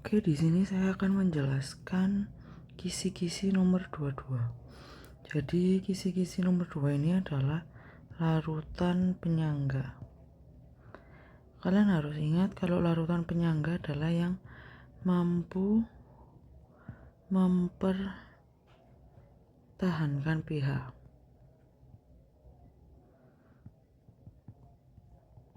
Oke, di sini saya akan menjelaskan kisi-kisi nomor 22. Jadi, kisi-kisi nomor 2 ini adalah larutan penyangga. Kalian harus ingat kalau larutan penyangga adalah yang mampu mempertahankan pH.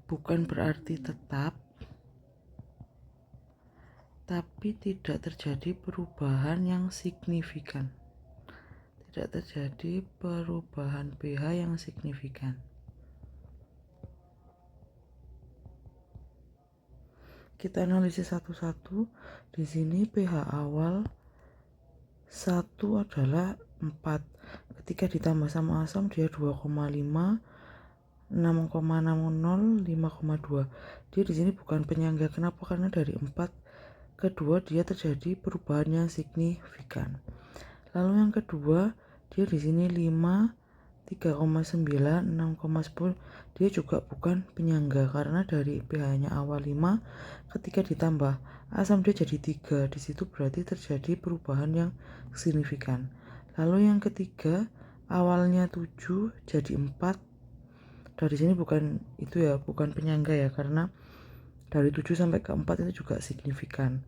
Bukan berarti tetap, tapi tidak terjadi perubahan yang signifikan. Tidak terjadi perubahan pH yang signifikan. Kita analisis satu-satu. Di sini pH awal 1 adalah 4. Ketika ditambah sama asam dia 2,5, 6,60, 5,2. Dia di sini bukan penyangga. Kenapa? Karena dari 4 kedua dia terjadi perubahan yang signifikan. Lalu yang kedua, dia di sini 5, 3,9, 6,10. Dia juga bukan penyangga karena dari pH-nya awal 5 ketika ditambah asam dia jadi 3. Di situ berarti terjadi perubahan yang signifikan. Lalu yang ketiga, awalnya 7 jadi 4. Dari sini bukan penyangga ya, karena dari 7 sampai ke 4 itu juga signifikan.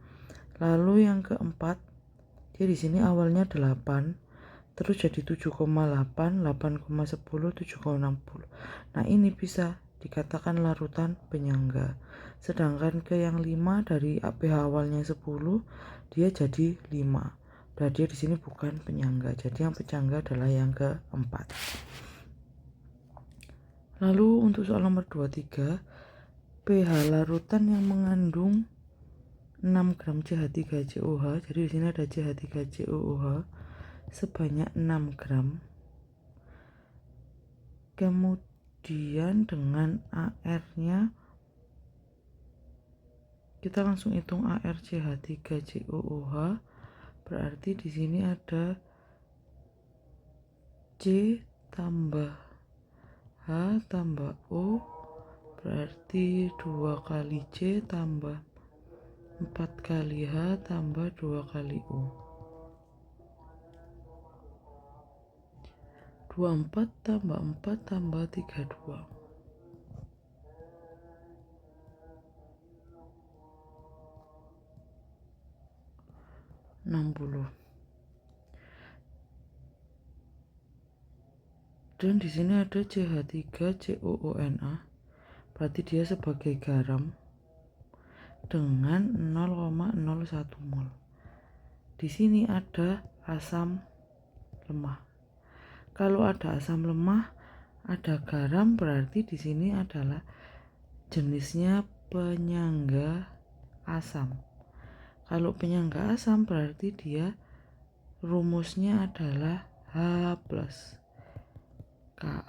Lalu yang keempat, dia di sini awalnya 8, terus jadi 7,8, 8,10, 7,60. Nah, ini bisa dikatakan larutan penyangga. Sedangkan ke yang 5 dari pH awalnya 10, dia jadi 5. Berarti dia di sini bukan penyangga. Jadi yang penyangga adalah yang keempat. Lalu untuk soal nomor 23, pH larutan yang mengandung 6 gram CH3COH. Jadi di sini ada CH3COOH sebanyak 6 gram. Kemudian dengan AR-nya kita langsung hitung AR CH3COOH. Berarti di sini ada C tambah H tambah O, berarti 2 kali C tambah 4 kali H tambah 2 kali O. 24 tambah 4 tambah 32. 60. Dan di sini ada CH3COONA. Berarti dia sebagai garam dengan 0,01 mol. Di sini ada asam lemah. Kalau ada asam lemah, ada garam, berarti di sini adalah jenisnya penyangga asam. Kalau penyangga asam berarti dia rumusnya adalah H+. Ka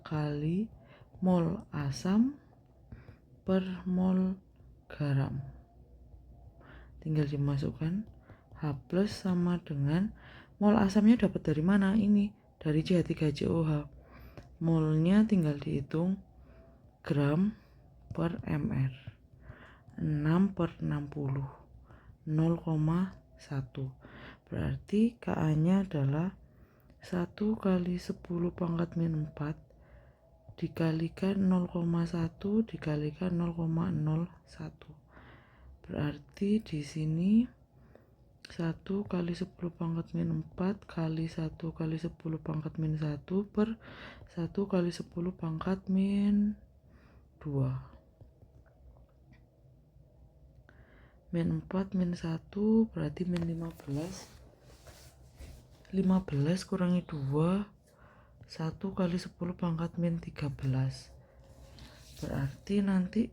kali mol asam per mol garam. Tinggal dimasukkan H+ sama dengan mol asamnya dapat dari mana? Ini dari CH3COH. Molnya tinggal dihitung gram per mr. 6 per 60, 0,1. Berarti Ka-nya adalah 1 kali 10 pangkat min 4 dikalikan 0,1 dikalikan 0,01. Berarti di sini 1 kali 10 pangkat min 4 kali 1 kali 10 pangkat min 1 per 1 kali 10 pangkat min 2. Min 4 min 1 berarti min 15. 15 kurangi 2, 1 kali 10 pangkat min 13. Berarti nanti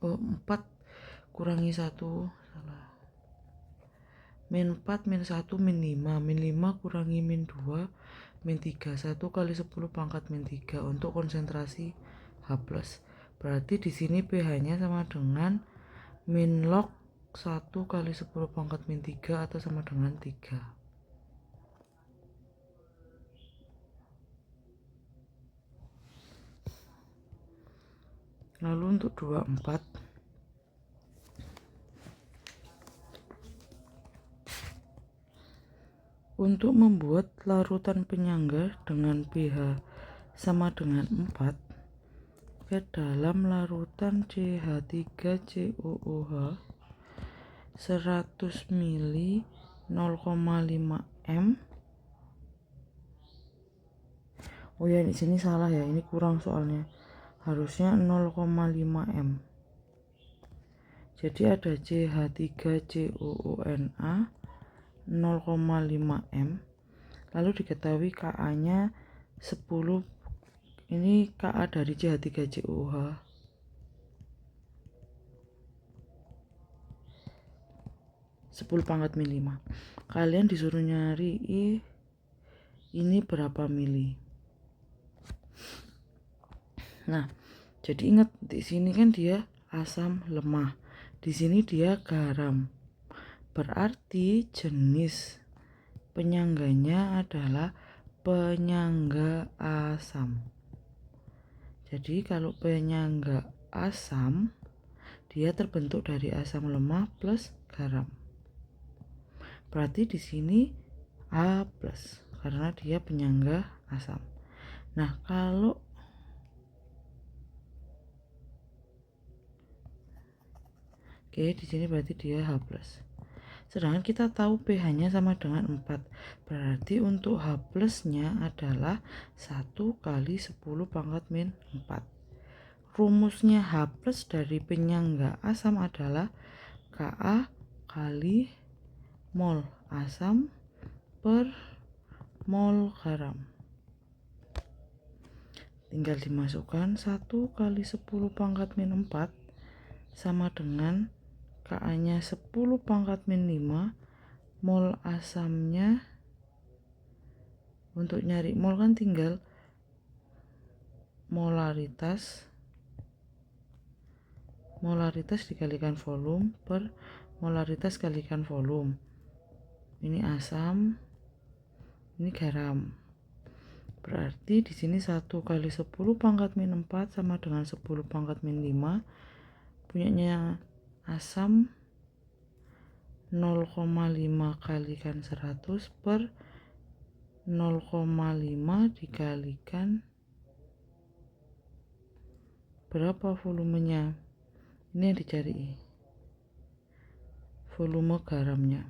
4 kurangi 1, salah. Min 4 min 1 min 5, min 5 kurangi min 2, min 3, 1 kali 10 pangkat min 3 untuk konsentrasi H+. Berarti di sini pH-nya sama dengan min log 1 kali 10 pangkat min 3 atau sama dengan 3. Lalu untuk 24, untuk membuat larutan penyangga dengan pH sama dengan 4 ke dalam larutan CH3COOH 100 ml 0,5 m. Oh ya, di sini salah ya, ini kurang soalnya. Harusnya 0,5 m. Jadi ada CH3COONA 0,5 m. Lalu diketahui Ka-nya 10. Ini Ka dari CH3COOH. 10⁻⁵. Kalian disuruh nyari ini berapa mili. Nah, jadi ingat di sini kan dia asam lemah. Di sini dia garam. Berarti jenis penyangganya adalah penyangga asam. Jadi kalau penyangga asam, dia terbentuk dari asam lemah plus garam. Berarti di sini A+, karena dia penyangga asam. Nah, kalau di sini berarti dia H+. Sedangkan kita tahu pH-nya sama dengan 4. Berarti untuk H+-nya adalah 1 kali 10⁻⁴. Rumusnya H+ dari penyangga asam adalah Ka kali mol asam per mol garam. Tinggal dimasukkan 1 kali 10⁻⁴ sama dengan Ka-nya 10⁻⁵, mol asamnya. Untuk nyari mol kan tinggal molaritas dikalikan volume per molaritas kalikan volume. Ini asam, ini garam. Berarti di sini 1 kali 10⁻⁴ sama dengan 10⁻⁵. Punyanya asam 0,5 kalikan 100 per 0,5 dikalikan berapa volumenya. Ini yang dicari, volume garamnya.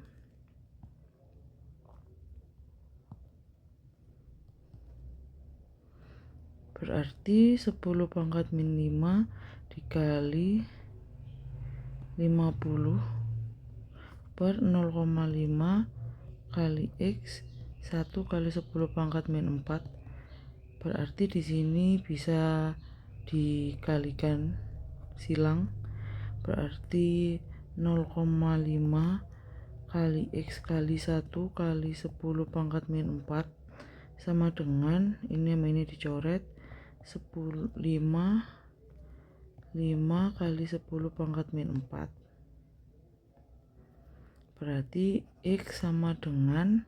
Berarti 10⁻⁵ dikali 50 per 0,5 kali X 1 kali 10⁻⁴. Berarti di sini bisa dikalikan silang. Berarti 0,5 kali X kali 1 kali 10⁻⁴ sama dengan ini dicoret 5 kali 10⁻⁴. Berarti X sama dengan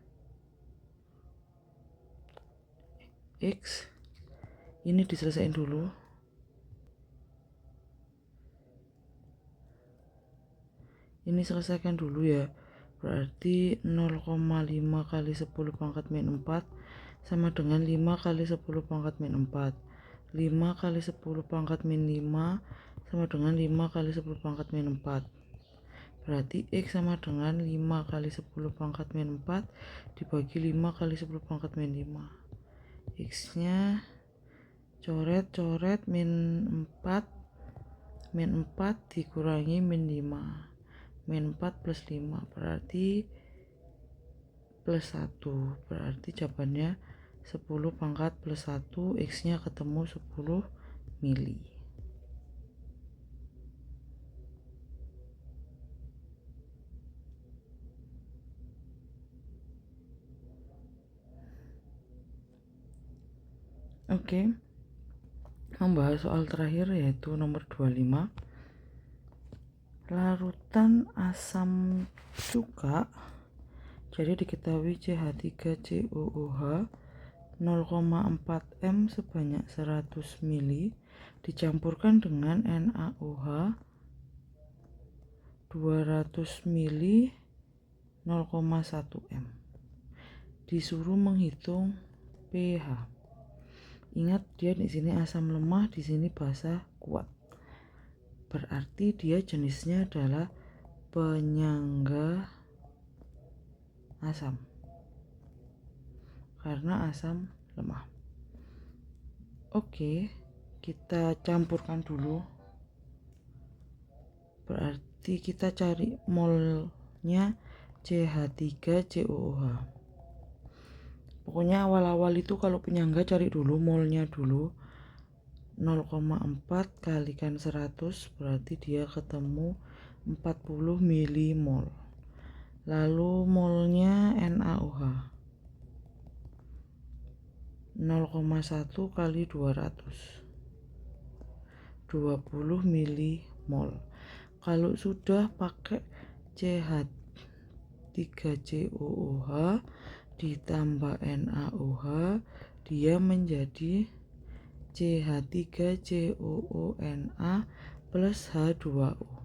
X, ini diselesaikan dulu. Ini selesaikan dulu ya. Berarti 0,5 kali 10⁻⁴ sama dengan 5 kali 10⁻⁴. 5 kali 10⁻⁵ sama dengan 5 kali 10⁻⁴. Berarti X sama dengan 5 kali 10⁻⁴ dibagi 5 kali 10⁻⁵. X-nya coret min 4 dikurangi min 5. Min 4 plus 5 berarti plus 1. Berarti jawabannya 10 pangkat plus 1, X-nya ketemu 10 mili. Oke. Membahas soal terakhir yaitu nomor 25. Larutan asam cuka. Jadi diketahui CH3COOH 0,4 M sebanyak 100 ml dicampurkan dengan NaOH 200 ml 0,1 M. Disuruh menghitung pH. Ingat, dia di sini asam lemah, di sini basa kuat. Berarti dia jenisnya adalah penyangga asam. Karena asam lemah. Oke, kita campurkan dulu. Berarti kita cari molnya CH3COOH. Pokoknya awal-awal itu kalau penyangga cari dulu molnya dulu. 0,4 kalikan 100 berarti dia ketemu 40 milimol. Lalu molnya NaOH 0,1 kali 200 20 milimol. Kalau sudah pakai CH3COOH ditambah NaOH, dia menjadi CH3COONA plus H2O.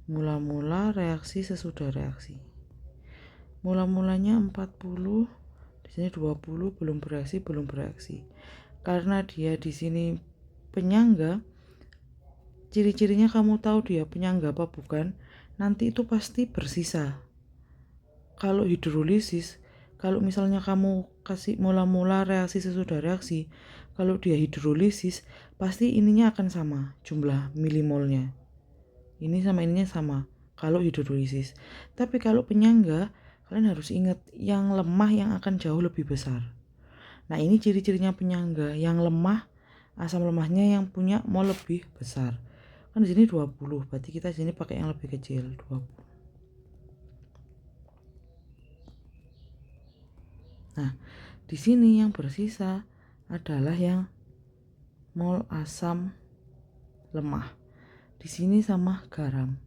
Mula-mula reaksi sesudah reaksi. Mula-mulanya 40, di sini 20, belum bereaksi. Karena dia di sini penyangga, ciri-cirinya kamu tahu dia penyangga apa bukan? Nanti itu pasti bersisa. Kalau hidrolisis, kalau misalnya kamu kasih mula-mula reaksi sesudah reaksi, kalau dia hidrolisis pasti ininya akan sama jumlah milimolnya. Ini sama ininya sama kalau hidrolisis. Tapi kalau penyangga, kalian harus ingat yang lemah yang akan jauh lebih besar. Nah, ini ciri-cirinya penyangga. Yang lemah, asam lemahnya yang punya mol lebih besar. Kan di sini 20, berarti kita di sini pakai yang lebih kecil, 20. Nah, di sini yang bersisa adalah yang mol asam lemah. Di sini sama garam.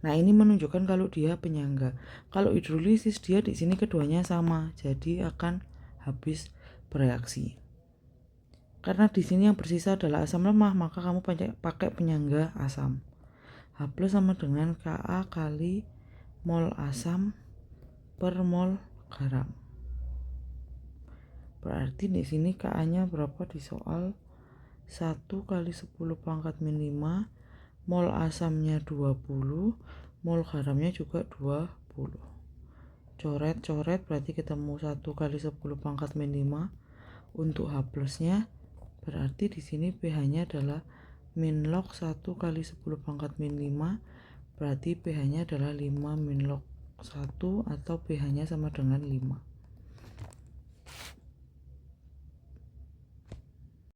Nah, ini menunjukkan kalau dia penyangga. Kalau hidrolisis dia di sini keduanya sama, jadi akan habis bereaksi. Karena di sini yang bersisa adalah asam lemah, maka kamu pakai penyangga asam. H+ sama dengan Ka kali mol asam per mol garam. Berarti di sini Ka-nya berapa di soal? 1 kali 10 pangkat min 5, mol asamnya 20, mol garamnya juga 20. Coret-coret berarti ketemu 1 kali 10 pangkat min 5. Untuk H+-nya berarti di sini pH-nya adalah min log 1 kali 10 pangkat min 5. Berarti pH-nya adalah 5 min log 1 atau pH-nya sama dengan 5.